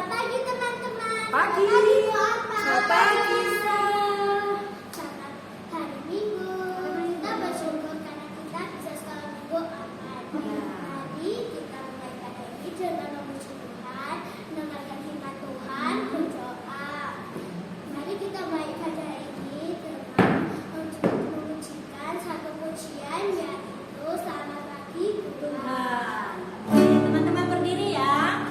Selamat pagi teman-teman. Pagi. Selamat pagi. Selamat hari Minggu. Kita bersyukur karena kita bisa sekolah minggu aman. Mari kita mulai pada ini dengan memuji Tuhan, mendengarkan firman Tuhan, berdoa. Mari kita mulai pada ini dengan memujikan satu pujian yaitu Selamat Pagi Tuhan. Teman-teman berdiri ya.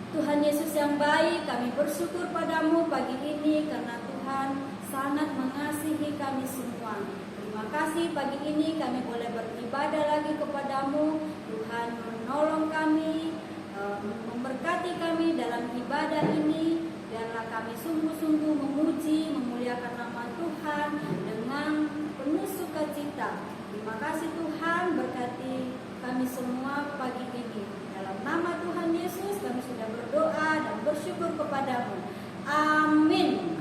Tuhan Yesus yang baik, kami bersyukur padamu pagi ini karena Tuhan sangat mengasihi kami semua. Terima kasih pagi ini kami boleh beribadah lagi kepadamu. Tuhan menolong kami, memberkati kami dalam ibadah ini. Biarlah kami sungguh-sungguh memuji, memuliakan nama Tuhan dengan penuh sukacita. Terima kasih Tuhan, berkati kami semua pagi ini. Dalam nama Tuhan Yesus kami sudah berdoa dan bersyukur kepadamu. Amin.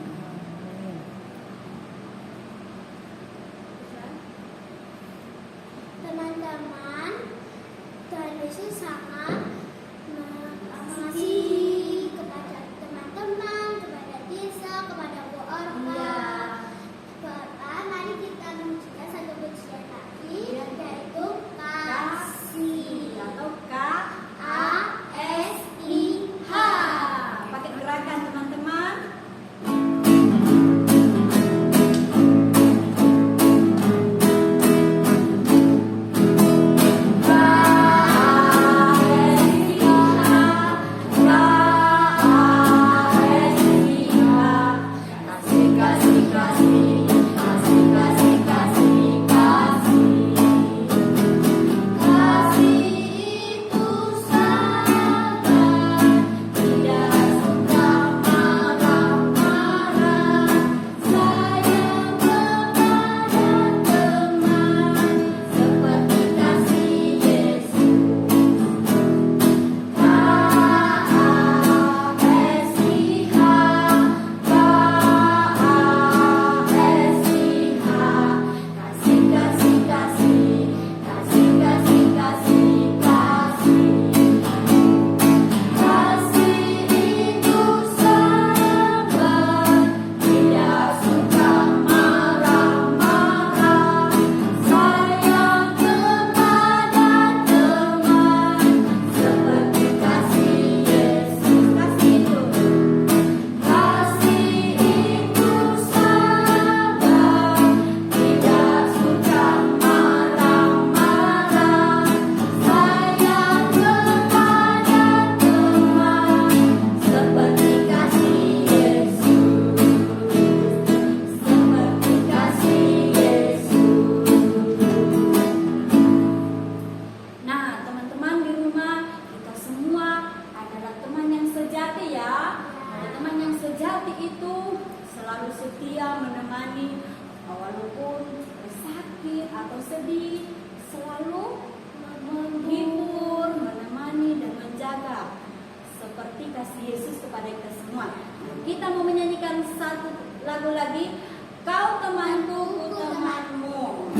Teman-teman, Tuhan Yesus sangat mengasihi kepada teman-teman, kepada desa, kepada keluarga. Mari kita memujikan satu pujian lagi, yaitu kasih atau K-A-S-I-H. Pakai gerakan teman-teman. Kita mau menyanyikan satu lagu lagi, Kau Temanku, Ku Temanmu.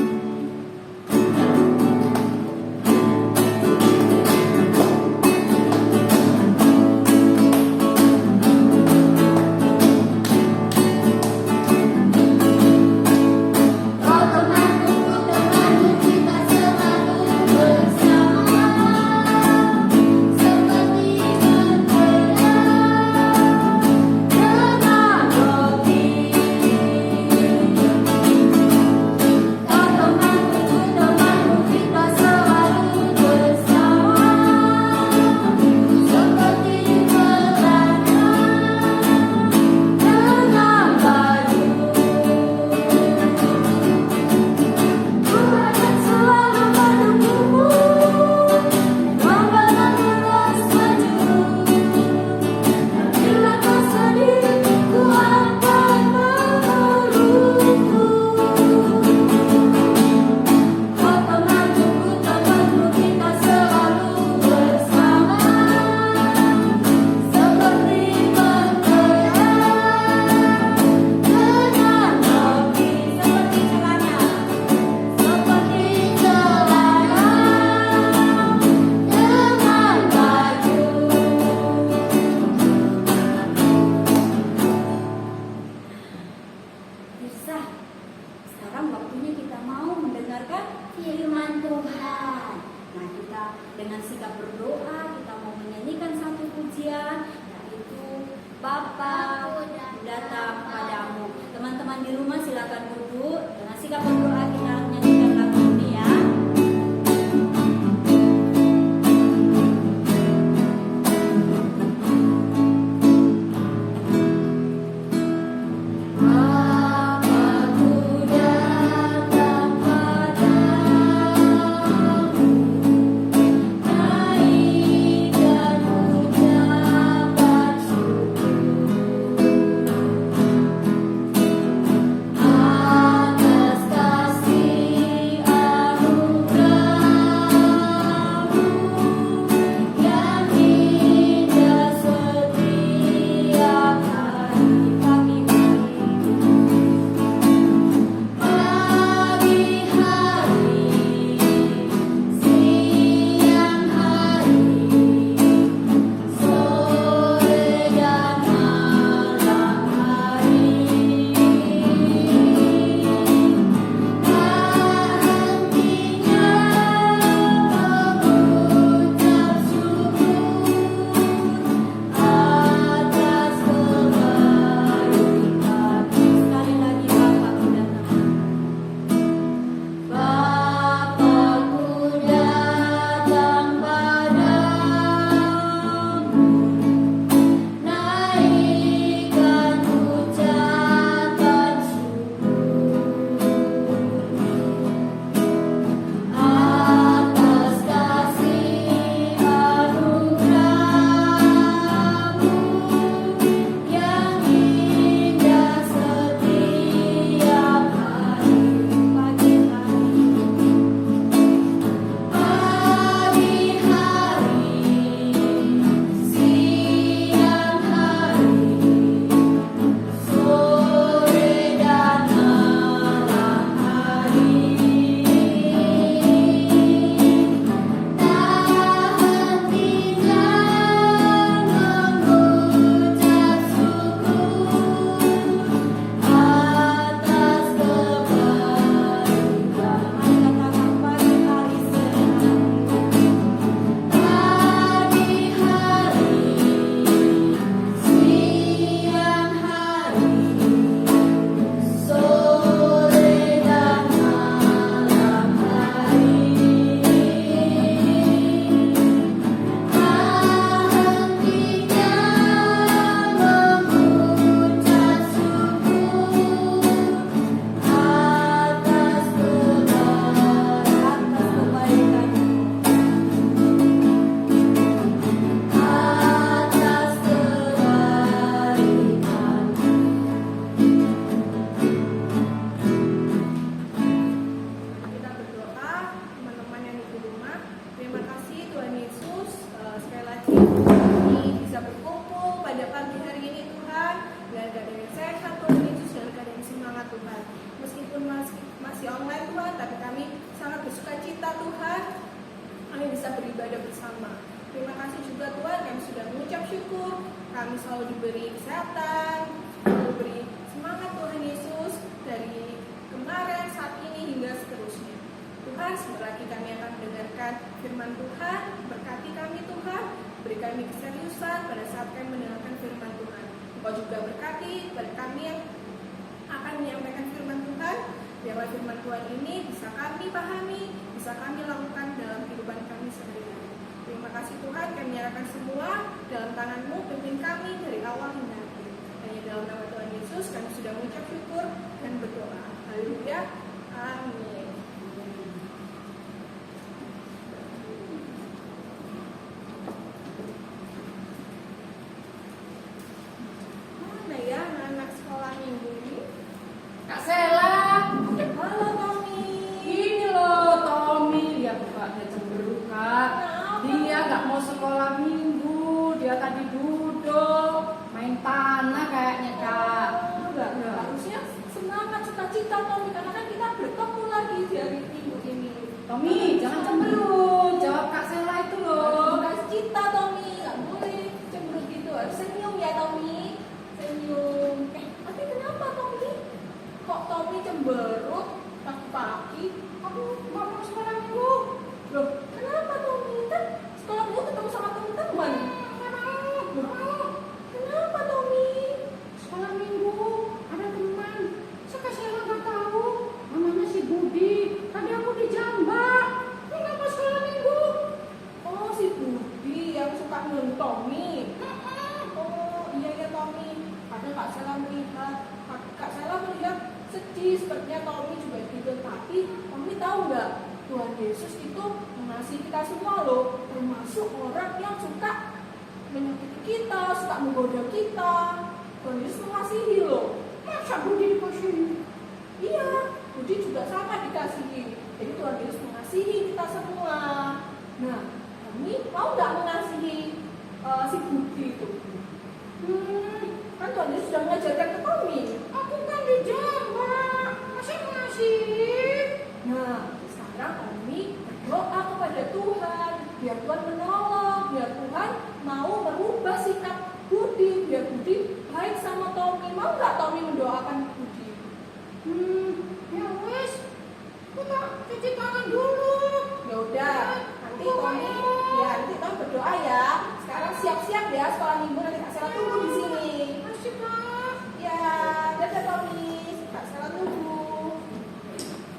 susah. Sekarang waktunya kita mau mendengarkan firman Tuhan. Nah, kita dengan sikap berdoa, kita mau menyanyikan satu pujian, yaitu Bapa datang padamu. Teman-teman di rumah silakan duduk. Dengan sikap berdoa kita nyanyikan lagu ini ya. Kami selalu diberi kesehatan, selalu diberi semangat Tuhan Yesus dari kemarin, saat ini, hingga seterusnya. Tuhan, sebentar lagi kami akan mendengarkan firman Tuhan. Berkati kami Tuhan, beri kami keseriusan pada saat kami mendengarkan firman Tuhan. Engkau juga berkati pada kami yang akan menyampaikan firman Tuhan. Biarlah firman Tuhan ini bisa kami pahami, bisa kami lakukan dalam kehidupan kami sehari-hari. Terima kasih Tuhan, kami menyerahkan semua dalam tangan-Mu, pimpin kami dari awal hingga akhir. Hanya dalam nama Tuhan Yesus kami sudah mengucap syukur dan berdoa. Haleluya. Amin. Mana ya anak sekolah minggu ini? Kak Sela, Halo Tommy. ini loh Tommy, dia buka dia cemberut Kak. Dia nggak mau sekolah minggu, dia tadi duduk main tanah kayaknya Kak. Enggak, harusnya semangat sukacita Tommy, karena kan kita bertemu lagi di hari minggu ini. Tommy, jangan cemberut, jawab Kak Sela itu loh. Sukacita Tommy, nggak boleh cemberut gitu, harus senyum ya Tommy, senyum. Tapi kenapa Tommy? Kok benci, sepertinya Tommy juga gitu. Tapi Tommy tahu nggak, Tuhan Yesus itu mengasihi kita semua loh, termasuk orang yang suka menyakiti kita, suka menggoda kita. Tuhan Yesus mengasihi loh. Masa Budi dikasihi? Iya, Budi juga sama dikasihi. Jadi Tuhan Yesus mengasihi kita semua. Nah, Tommy mau nggak mengasihi si Budi itu? Kan Tuhan Yesus sudah mengajarkan ke Tommy. Aku kan dijambak, masa mengasihi? Nah, sekarang Tommy berdoa kepada Tuhan, biar Tuhan menolong, biar Tuhan mau merubah sikap Budi, biar Budi baik sama Tommy. Mau nggak Tommy mendoakan Budi? Ya wes, kita cuci tangan dulu. Ya udah, nanti Tommy berdoa ya. Sekarang siap-siap ya sekolah minggu, nanti Kak Sela tunggu di sini. Masih Kak? Ya, dadah Tommy, Kak Sela tunggu.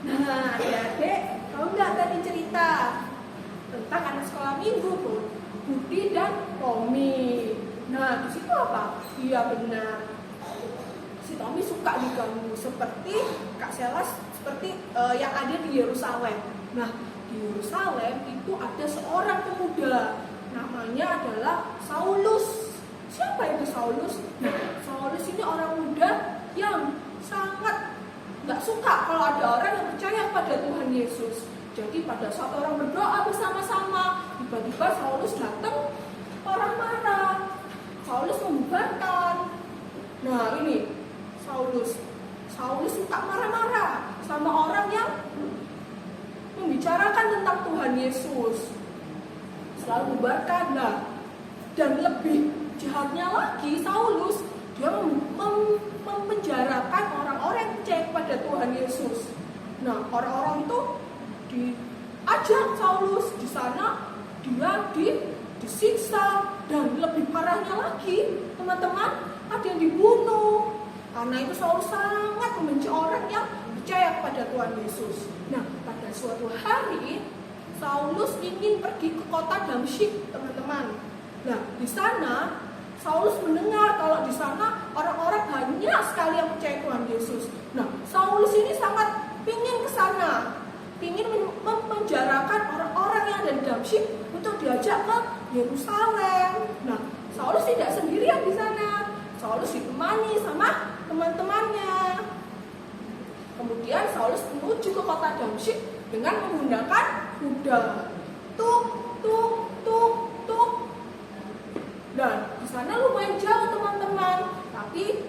Nah, adik-adik, tahu nggak tadi cerita tentang anak sekolah minggu tuh, Budi dan Tommy. Nah, di situ apa? Iya benar. Si Tommy suka diganggu seperti Kak Sela, seperti yang ada di Yerusalem. Nah, di Yerusalem itu ada seorang pemuda, namanya adalah Saulus. Siapa itu Saulus? Nah, Saulus ini orang muda yang sangat nggak suka kalau ada orang yang percaya pada Tuhan Yesus. Jadi pada saat orang berdoa bersama-sama, tiba-tiba Saulus datang marah-marah. Saulus membubarkan. Nah ini Saulus suka marah-marah sama orang yang membicarakan tentang Tuhan Yesus. Selalu membubarkan. Nah, dan lebih jahatnya lagi Saulus, dia memenjarakan orang-orang yang percaya kepada Tuhan Yesus. Nah, orang-orang itu diajak Saulus di sana, dia disiksa, dan lebih parahnya lagi, teman-teman, ada yang dibunuh. Karena itu Saulus sangat membenci orang yang percaya kepada Tuhan Yesus. Nah, pada suatu hari Saulus ingin pergi ke kota Damsyik, teman-teman. Nah, di sana Saulus mendengar kalau di sana orang-orang banyak sekali yang percaya Tuhan Yesus. Nah, Saulus ini sangat ingin ke sana, ingin memenjarakan orang-orang yang ada di Damsyik untuk diajak ke Yerusalem. Nah, Saulus tidak sendirian di sana. Saulus ditemani sama teman-temannya. Kemudian Saulus menuju ke kota Damsyik dengan menggunakan kuda. Tuk, tuk, tuk, tuk. Dan di sana lumayan jauh, teman-teman. Tapi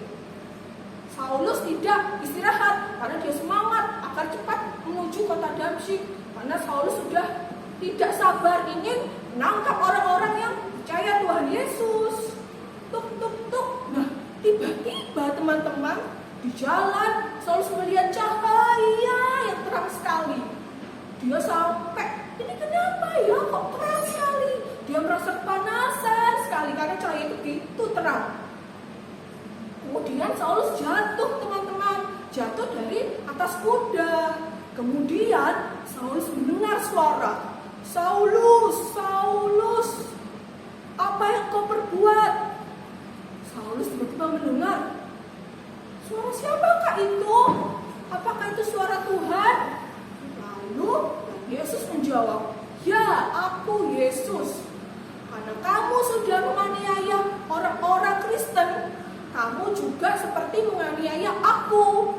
Saulus tidak istirahat karena dia semangat agar cepat menuju kota Damsyik. Karena Saulus sudah tidak sabar ingin menangkap orang-orang yang percaya Tuhan Yesus. Tuk, tuk, tuk. Nah, tiba-tiba teman-teman, di jalan Saulus melihat cahaya yang terang sekali. Dia sampai, ini kenapa ya kok terang sekali? Dia merasa kepanasan sekali karena cahaya itu begitu terang. Kemudian Saulus jatuh, teman-teman, jatuh dari atas kuda. Kemudian Saulus mendengar suara, Saulus, Saulus, apa yang kau perbuat? Saulus tiba-tiba mendengar, suara siapakah itu? Apakah itu suara Tuhan? Lalu Yesus menjawab, ya, aku Yesus. Karena kamu sudah menganiaya orang-orang Kristen, kamu juga seperti menganiaya aku.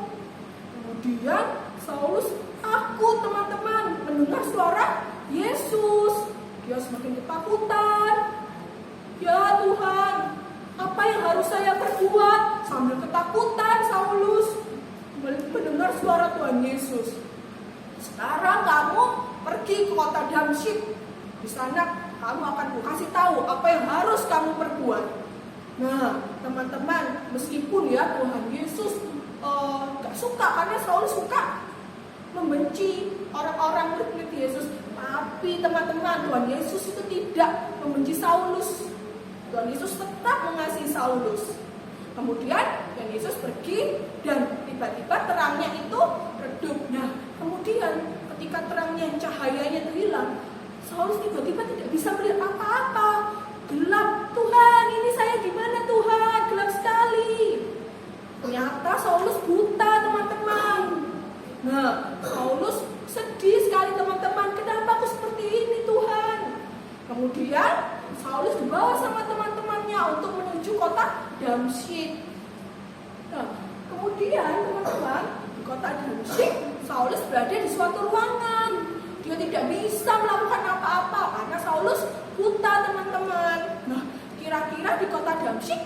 Kemudian Saulus takut, teman-teman, mendengar suara Yesus. Dia semakin ketakutan. Ya Tuhan, apa yang harus saya perbuat? Sambil ketakutan Saulus mendengar suara Tuhan Yesus. Sekarang kamu pergi ke kota Damsyik. Di sana kamu akan kasih tahu apa yang harus kamu perbuat. Nah, teman-teman, meskipun ya Tuhan Yesus gak suka, karena Saulus suka membenci orang-orang murid Yesus. Tapi teman-teman, Tuhan Yesus itu tidak membenci Saulus. Tuhan Yesus tetap mengasihi Saulus. Kemudian Tuhan Yesus pergi dan tiba-tiba terangnya itu redup. Nah, kemudian ketika terangnya, cahayanya itu hilang, Saulus tiba-tiba tidak bisa melihat apa-apa. Gelap. Tuhan, ini saya di mana Tuhan? Gelap sekali. Ternyata Saulus buta, teman-teman. Kemudian Saulus dibawa sama teman-temannya untuk menuju kota Damsyik. Nah, kemudian teman-teman, di kota Damsyik, Saulus berada di suatu ruangan. Dia tidak bisa melakukan apa-apa karena Saulus buta, teman-teman. Nah, kira-kira di kota Damsyik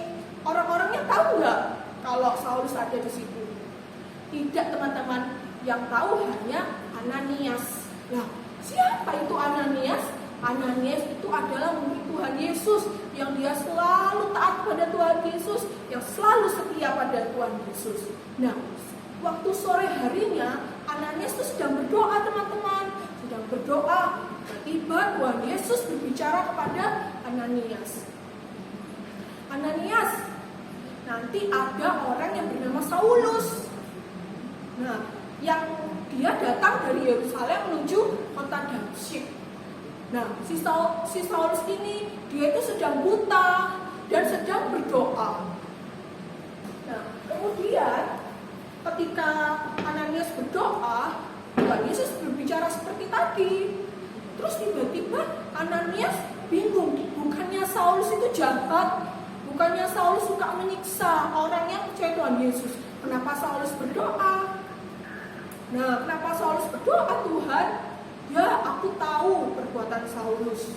orang-orangnya tahu nggak kalau Saulus ada di situ? Tidak, teman-teman. Yang tahu hanya Ananias. Nah, siapa itu Ananias? Ananias itu adalah murid Tuhan Yesus yang dia selalu taat pada Tuhan Yesus, yang selalu setia pada Tuhan Yesus. Nah, waktu sore harinya Ananias itu sedang berdoa, teman-teman. Sedang berdoa. Tiba Tuhan Yesus berbicara kepada Ananias. Ananias, nanti ada orang yang bernama Saulus. Nah, yang dia datang dari Yerusalem menuju kota Damsyik. Nah, si Saulus ini dia itu sedang buta dan sedang berdoa. Nah, kemudian ketika Ananias berdoa, Tuhan Yesus berbicara seperti tadi. Terus tiba-tiba Ananias bingung, bukannya Saulus itu jahat, bukannya Saulus suka menyiksa orang yang percaya Tuhan Yesus. Kenapa Saulus berdoa? Nah, kenapa Saulus berdoa? Tuhan, ya aku tahu perbuatan Saulus,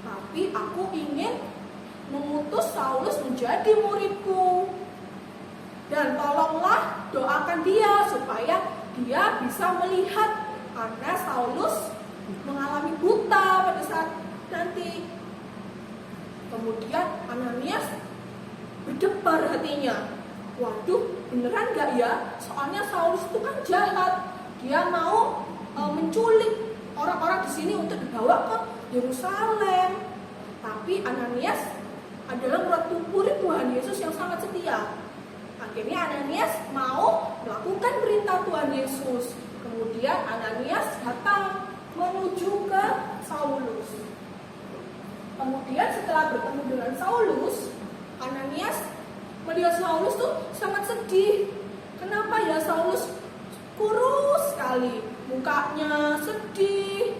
tapi aku ingin mengutus Saulus menjadi muridku. Dan tolonglah doakan dia supaya dia bisa melihat, karena Saulus mengalami buta pada saat nanti. Kemudian Ananias berdebar hatinya. Waduh, beneran gak ya? Soalnya Saulus itu kan jahat. Dia mau menculik orang-orang di sini untuk dibawa ke Yerusalem. Tapi Ananias adalah murid Tuhan Yesus yang sangat setia. Akhirnya Ananias mau melakukan perintah Tuhan Yesus. Kemudian Ananias datang menuju ke Saulus. Kemudian setelah bertemu dengan Saulus, Ananias melihat Saulus tuh sangat sedih. Kenapa ya Saulus kurus sekali, mukanya sedih?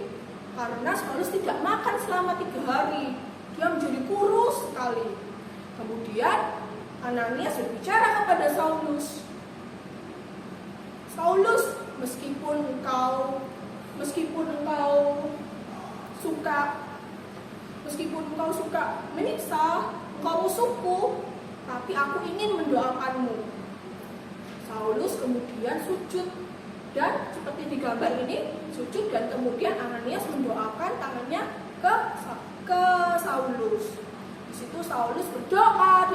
Karena Saulus tidak makan selama 3 hari. Dia menjadi kurus sekali. Kemudian Ananias berbicara kepada Saulus. Saulus, meskipun engkau suka menyiksa, engkau musuhku, tapi aku ingin mendoakanmu. Saulus kemudian sujud, dan seperti di gambar ini sujud, dan kemudian Ananias mendoakan tangannya ke Saulus. Di situ Saulus berdoa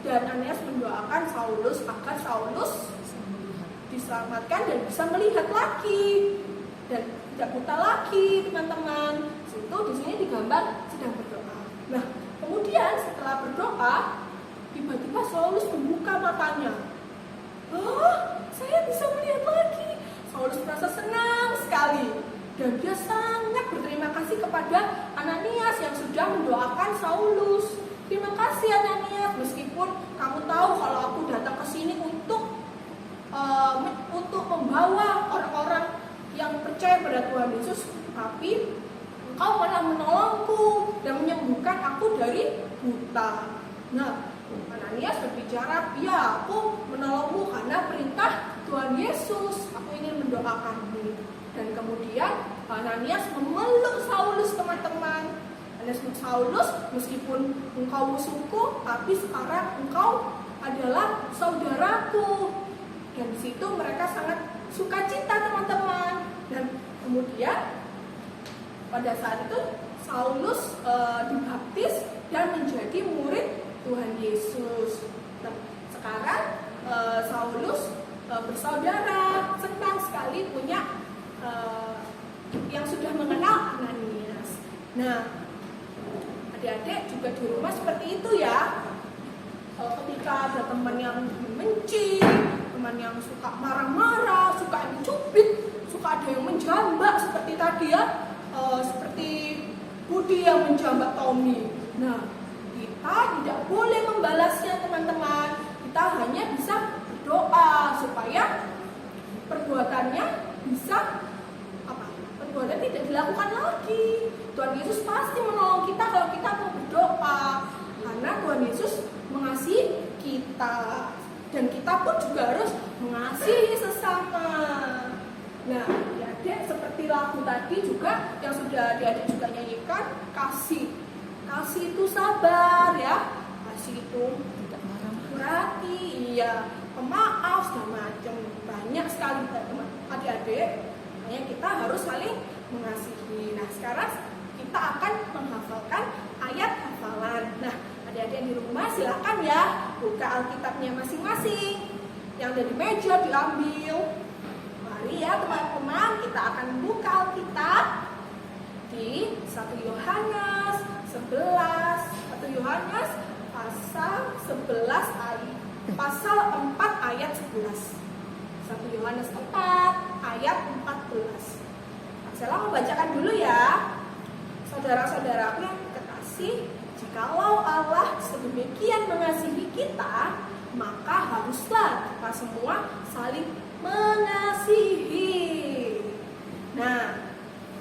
dan Ananias mendoakan Saulus agar Saulus diselamatkan dan bisa melihat lagi dan tidak buta lagi, teman-teman. Di sini digambar sedang berdoa. Nah, kemudian setelah berdoa, tiba-tiba Saulus membuka matanya. Saya bisa melihat lagi. Saulus merasa senang sekali dan dia sangat berterima kasih kepada Ananias yang sudah mendoakan Saulus. Terima kasih Ananias, meskipun kamu tahu kalau aku datang ke sini untuk membawa orang-orang yang percaya pada Tuhan Yesus, tapi engkau malah menolongku dan menyembuhkan aku dari buta. Nah, Ananias berbicara, ya aku menolongmu karena perintah Tuhan Yesus, aku ingin mendoakanmu. Dan kemudian Ananias memeluk Saulus, teman-teman. Saulus, meskipun engkau musuhku, tapi sekarang engkau adalah saudaraku. Dan di situ mereka sangat sukacita, teman-teman. Dan kemudian pada saat itu Saulus dibaptis dan menjadi murid Tuhan Yesus. Nah, sekarang Saulus bersaudara, senang sekali punya yang sudah mengenal Ananias. Nah, adik-adik juga di rumah seperti itu ya. Ketika ada teman yang membenci, teman yang suka marah-marah, suka mencubit, suka ada yang menjambak seperti tadi ya, seperti Budi yang menjambak Tommy. Nah, kita tidak boleh membalasnya, teman-teman. Kita hanya bisa berdoa supaya perbuatannya tidak dilakukan lagi. Tuhan Yesus pasti menolong kita kalau kita mau berdoa. Karena Tuhan Yesus mengasihi kita. Dan kita pun juga harus mengasihi sesama. Nah, adik seperti lagu tadi juga yang sudah adik juga nyanyikan, kasih. Kasih itu sabar ya. Kasih itu tidak marah-marah, iya, pemaaf segala macam. Banyak sekali teman adik-adik. Makanya kita harus saling mengasihi. Nah, sekarang kita akan menghafalkan ayat hafalan. Nah, adik-adik di rumah silakan ya buka Alkitabnya masing-masing. Yang ada di meja diambil. Mari ya teman-teman, kita akan buka Alkitab di 1 Yohanes 11. 1 Yohanes pasal 11 pasal 4 ayat 11. 1 Yohanes 4 ayat 14. Saya mau bacakan dulu ya. Saudara-saudaraku yang kekasih, jikalau Allah sedemikian mengasihi kita, maka haruslah kita semua saling mengasihi. Nah,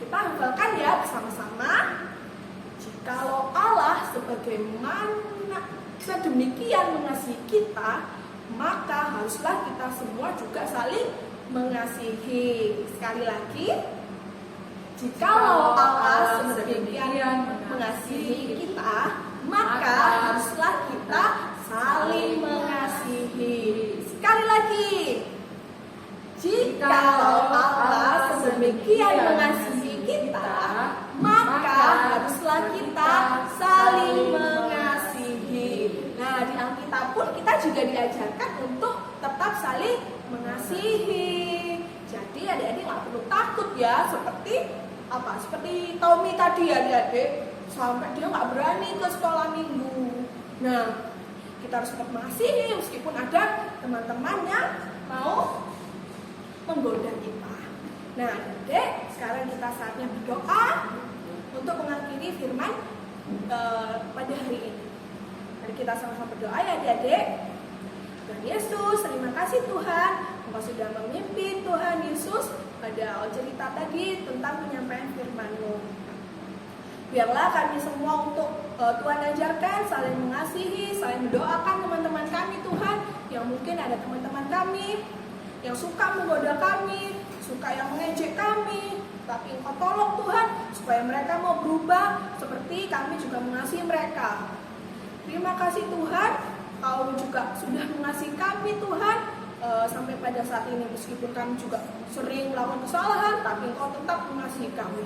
kita hafalkan ya bersama-sama. Jikalau Allah sedemikian mengasihi kita, maka haruslah kita semua juga saling mengasihi. Sekali lagi, jikalau Allah sedemikian mengasihi kita, maka haruslah kita saling mengasihi. Sekali lagi, jikalau Allah sedemikian mengasihi kita, maka haruslah kita saling mengasihi. Nah, di Alkitab pun kita juga diajarkan untuk tetap saling mengasihi. Jadi adik-adik nggak perlu takut ya, seperti Tommy tadi ya adik-adik, sampai dia nggak berani ke sekolah minggu. Nah, kita harus tetap mengasihi meskipun ada teman-teman yang mau menggoda kita. Nah, adik, sekarang kita saatnya berdoa untuk mengakhiri firman pada hari ini. Mari kita sama-sama berdoa ya adik-adik. Tuhan Yesus, terima kasih Tuhan, Engkau sudah memimpin Tuhan Yesus pada cerita tadi tentang penyampaian firman-Mu. Biarlah kami semua untuk Tuhan ajarkan saling mengasihi, saling mendoakan teman-teman kami Tuhan, yang mungkin ada teman-teman kami yang suka menggoda kami, suka yang mengejek kami, tapi Engkau tolong Tuhan supaya mereka mau berubah seperti kami juga mengasihi mereka. Terima kasih Tuhan, Kau juga sudah mengasihi kami Tuhan, sampai pada saat ini meskipun kami juga sering melakukan kesalahan, tapi Engkau tetap mengasihi kami.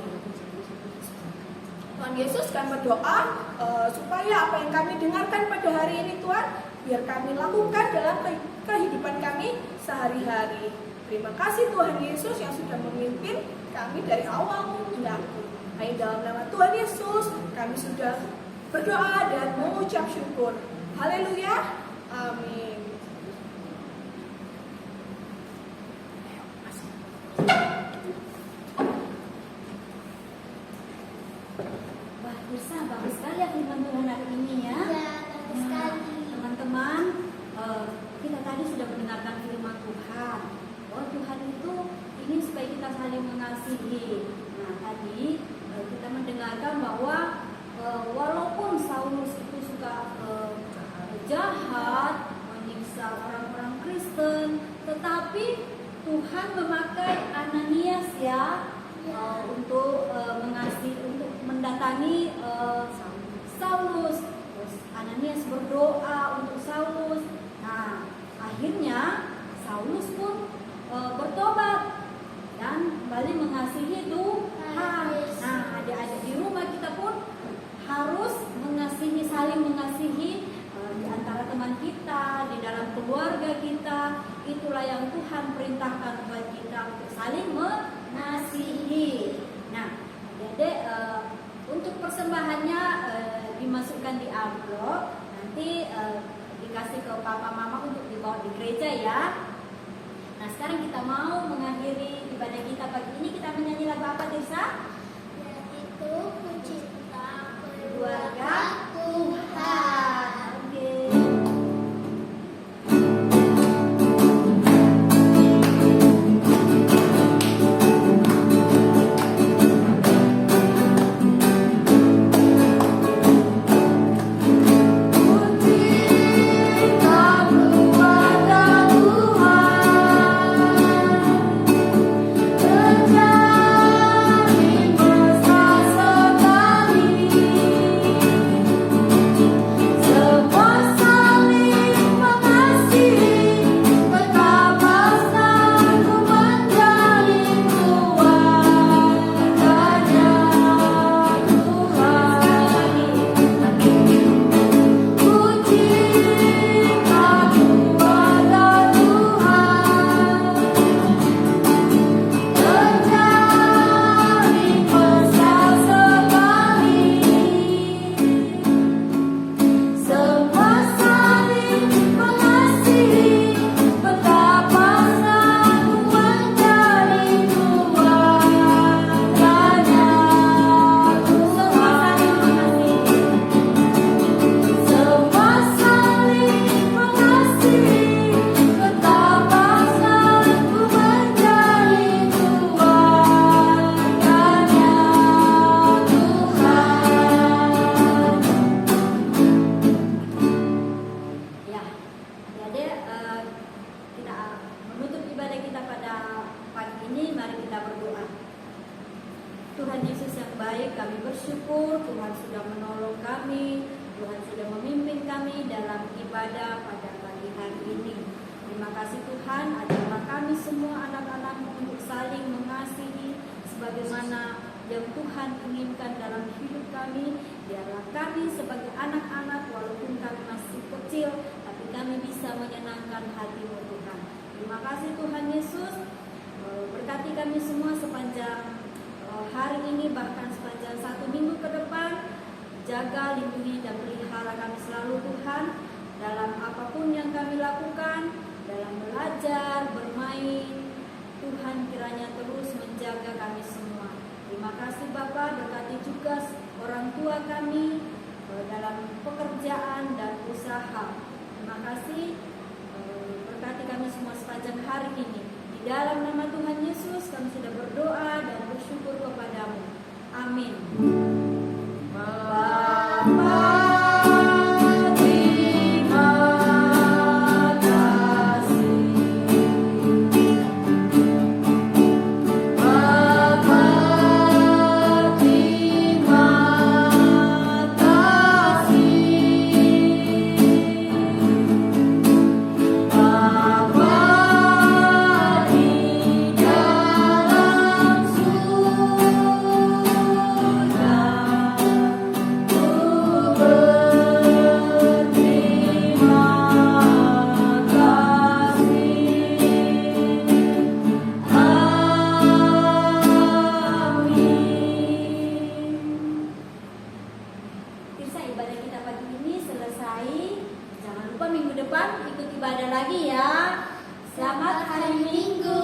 Tuhan Yesus, kami berdoa supaya apa yang kami dengarkan pada hari ini Tuhan, biar kami lakukan dalam kehidupan kami sehari-hari. Terima kasih Tuhan Yesus yang sudah memimpin kami dari awal hingga akhir. Hanya dalam nama Tuhan Yesus kami sudah berdoa dan mengucap syukur. Haleluya. Amin. Wah, Mirsa, bagus sekali ya firman Tuhan hari ini ya. Ya, bagus sekali. Teman-teman, kita tadi sudah mendengarkan firman Tuhan. Oh, Tuhan itu ingin supaya kita saling mengasihi. Nah, tadi kita mendengarkan bahwa walaupun Saulus itu suka jahat, menyiksa orang-orang Kristen, tetapi Tuhan memakai Ananias ya, untuk mengasihi, untuk mendatangi Saulus. Terus Ananias berdoa untuk Saulus. Nah, akhirnya Saulus pun bertobat dan kembali mengasihi Tuhan. Nah, adik-adik di rumah kita pun harus mengasihi, saling mengasihi di antara teman kita, di dalam keluarga kita. Itulah yang Tuhan perintahkan buat kita untuk saling mengasihi. Nah, adik-adik, untuk persembahannya dimasukkan di amplop, nanti dikasih ke papa mama untuk dibawa di gereja ya. Nah, sekarang kita mau mengakhiri ibadah kita pagi ini. Kita menyanyi lagu apa, Tirsa? Yaitu Ku Cinta Keluarga Tuhan. Oke. ini mari kita berdoa. Tuhan Yesus yang baik, kami bersyukur Tuhan sudah menolong kami, Tuhan sudah memimpin kami dalam ibadah pada pagi hari ini. Terima kasih Tuhan, ajarlah kami semua anak-anak-Mu untuk saling mengasihi sebagaimana yang Tuhan inginkan dalam hidup kami. Biarlah kami sebagai anak-anak walaupun kami masih kecil, tapi kami bisa menyenangkan hati-Mu Tuhan. Terima kasih Tuhan Yesus, berkati kami semua sepanjang hari ini, bahkan sepanjang 1 minggu ke depan. Jaga, lindungi, dan pelihara kami selalu Tuhan, dalam apapun yang kami lakukan, dalam belajar, bermain. Tuhan kiranya terus menjaga kami semua. Terima kasih Bapa, berkati juga orang tua kami dalam pekerjaan dan usaha. Terima kasih, berkati kami semua sepanjang hari ini. Di dalam nama Tuhan Yesus kami sudah berdoa dan bersyukur kepadamu. Amin. Bapa, terima kasih. Bapa, terima kasih. Bapa di dalam surga, ku berterima kasih. Amin. Kisah ibadah kita pagi ini selesai. Jangan lupa minggu depan ikut ibadah lagi ya. Selamat hari Minggu.